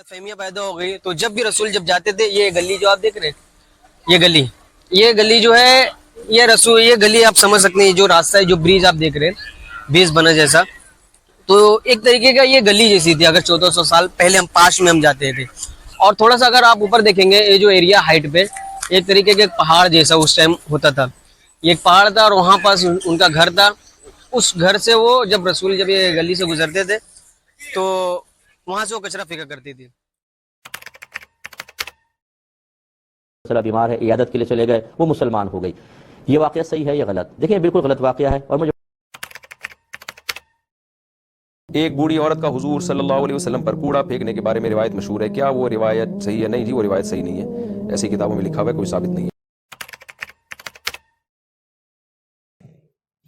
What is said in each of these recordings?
गलतफहमियां पैदा हो गई। तो जब भी रसूल जब जाते थे, ये गली जो आप देख रहे हैं, ये गली जो है, ये गली आप समझ सकते हैं, जो रास्ता है, जो ब्रिज आप देख रहे हैं, ब्रिज बना जैसा, तो एक तरीके का ये गली जैसी थी। अगर 1400 साल पहले हम पास में हम जाते थे। और थोड़ा सा अगर आप ऊपर देखेंगे, ये जो एरिया हाइट पे एक तरीके के पहाड़ जैसा उस टाइम होता था। ये एक पहाड़ था और वहां पास उनका घर था। उस घर से वो जब रसूल जब ये गली से गुजरते थे तो वहां से वो कचरा फेंका करती थी। बीमार है, इयादत के लिए चले गए, वो मुसलमान हो गई। ये वाकया सही है या गलत? देखिए बिल्कुल गलत वाकया है। और मुझे एक बूढ़ी औरत का हुजूर सल्लल्लाहु अलैहि वसल्लम पर कूड़ा फेंकने के बारे में रिवायत मशहूर है। क्या वो रिवायत सही है? नहीं जी, वो रिवायत सही नहीं है। ऐसी किताबों में लिखा हुआ है, कोई साबित नहीं है।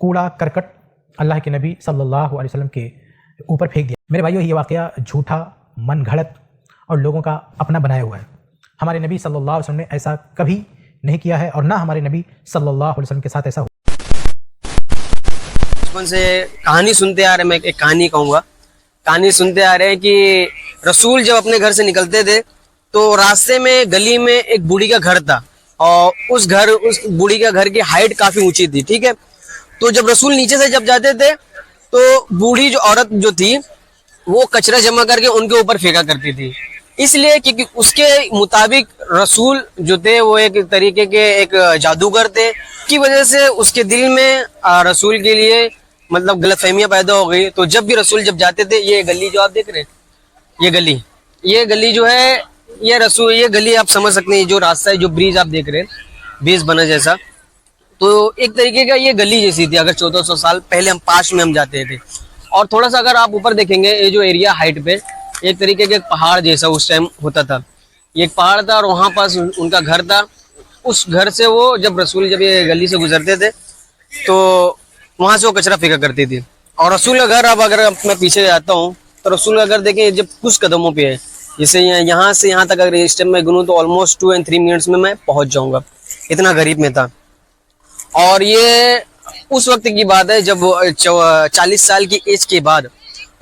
कूड़ा करकट अल्लाह के नबी सल्लल्लाहु अलैहि वसल्लम के ऊपर फेंक दिया। मेरे भाइयों, ये वाकया झूठा, मन घड़त और लोगों का अपना बनाया हुआ है। हमारे नबी सल्लल्लाहु अलैहि वसल्लम ने ऐसा कभी नहीं किया है और ना हमारे नबी सल्लल्लाहु अलैहि वसल्लम के साथ ऐसा हुआ। बचपन से कहानी सुनते आ रहे हैं, मैं एक कहानी कहूँगा। कहानी सुनते आ रहे हैं कि रसूल जब अपने घर से निकलते थे तो रास्ते में गली में एक बूढ़ी का घर था और उस बूढ़ी का घर की हाइट काफी ऊंची थी। ठीक है, तो जब रसूल नीचे से जब जाते थे तो बूढ़ी जो औरत जो थी वो कचरा जमा करके उनके ऊपर फेंका करती थी। इसलिए क्योंकि उसके मुताबिक रसूल जो थे वो एक तरीके के एक जादूगर थे, की वजह से उसके दिल में रसूल के लिए मतलब गलतफहमियां पैदा हो गई। तो जब भी रसूल जब जाते थे, ये गली जो आप देख रहे हैं, ये गली जो है, ये गली आप समझ सकते हैं, जो रास्ता है, जो ब्रिज आप देख रहे हैं, ब्रिज बना जैसा, तो एक तरीके का ये गली जैसी थी। अगर 1400 साल पहले हम पास में हम जाते थे। और थोड़ा सा अगर आप ऊपर देखेंगे, ये जो एरिया हाइट पे एक तरीके के पहाड़ जैसा उस टाइम होता था। ये एक पहाड़ था और वहां पास उनका घर था। उस घर से वो जब रसूल जब ये गली से गुजरते थे तो वहां से वो कचरा फेंका करती थी। और रसूल का घर, अब अगर मैं पीछे जाता हूँ तो रसूल का घर देखें जब कुछ कदमों पे है, जैसे यहाँ से यहाँ तक अगर इस टाइम में गिनूं तो ऑलमोस्ट 2 and 3 मिनट्स में मैं पहुंच जाऊंगा, इतना गरीब में था। और ये उस वक्त की बात है जब 40 साल की एज के बाद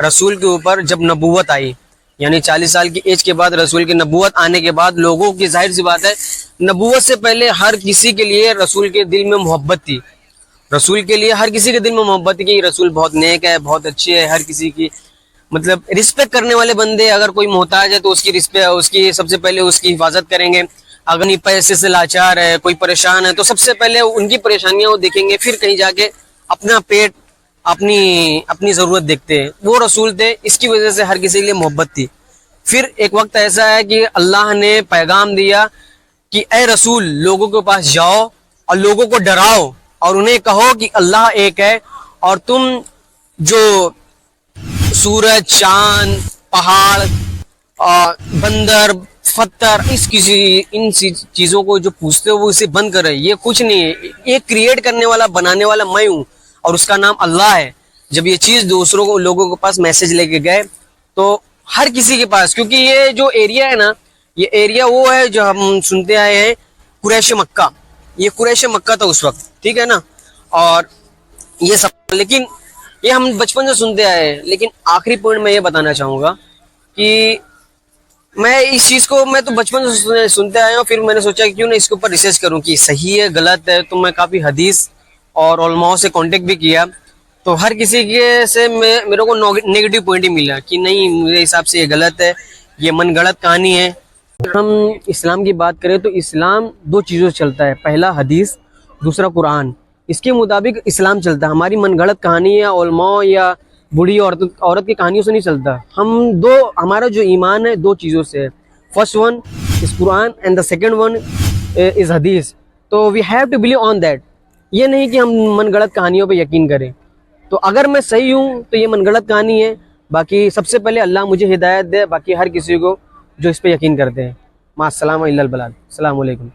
रसूल के ऊपर जब नबूवत आई, यानी 40 साल की एज के बाद रसूल की नबूवत आने के बाद लोगों की, जाहिर सी बात है, नबूवत से पहले हर किसी के लिए रसूल के दिल में मोहब्बत थी। रसूल के लिए हर किसी के दिल में मोहब्बत थी कि रसूल बहुत नेक है, बहुत अच्छे है, हर किसी की मतलब रिस्पेक्ट करने वाले बंदे। अगर कोई मोहताज है तो उसकी रिस्पेक्ट, उसकी सबसे पहले उसकी हिफाजत करेंगे। अगर पैसे से लाचार है, कोई परेशान है, तो सबसे पहले उनकी परेशानियां वो देखेंगे, फिर कहीं जाके अपना पेट, अपनी जरूरत देखते हैं। वो रसूल थे, इसकी वजह से हर किसी के लिए मोहब्बत थी। फिर एक वक्त ऐसा है कि अल्लाह ने पैगाम दिया कि ए रसूल, लोगों के पास जाओ और लोगों को डराओ और उन्हें कहो कि अल्लाह एक है, और तुम जो सूरज, चांद, पहाड़, बंदर, पत्थर, इन चीजों को जो पूछते हो वो इसे बंद कर रहे। ये कुछ नहीं है, ये क्रिएट करने वाला, बनाने वाला मैं हूँ और उसका नाम अल्लाह है। जब ये चीज दूसरों को, लोगों के पास मैसेज लेके गए तो हर किसी के पास, क्योंकि ये जो एरिया है ना, ये एरिया वो है जो हम सुनते आए हैं, कुरैश मक्का। ये कुरैश मक्का था उस वक्त, ठीक है ना। और ये सब, लेकिन ये हम बचपन से सुनते आए हैं। लेकिन आखिरी पॉइंट मैं ये बताना चाहूंगा कि मैं इस चीज को, मैं तो बचपन से सुनते आया हूँ, फिर मैंने सोचा कि क्यों ना इसके ऊपर रिसर्च करूं कि सही है, गलत है। तो मैं काफी हदीस और उलमाओं से कांटेक्ट भी किया, तो हर किसी के से मेरे को नेगेटिव पॉइंट ही मिला कि नहीं, मेरे हिसाब से ये गलत है, ये मन गढ़ंत कहानी है। हम इस्लाम की बात करें तो इस्लाम 2 चीज़ों से चलता है, पहला हदीस, दूसरा कुरान। इसके मुताबिक इस्लाम चलता है। हमारी मन गढ़ंत कहानी या उलमाओं या बूढ़ी औरत की कहानियों से नहीं चलता। हमारा जो ईमान है 2 चीज़ों से है। First one is Quran and the second one is Hadith. तो we have to believe on that. ये नहीं कि हम मन गढ़ंत कहानियों पे यकीन करें। तो अगर मैं सही हूँ तो ये मन गढ़ंत कहानी है। बाकी सबसे पहले अल्लाह मुझे हिदायत दे, बाकी हर किसी को जो इस पे यकीन करते हैं। मास्सलाम इल्लल बलाग। अस्सलाम वालेकुम।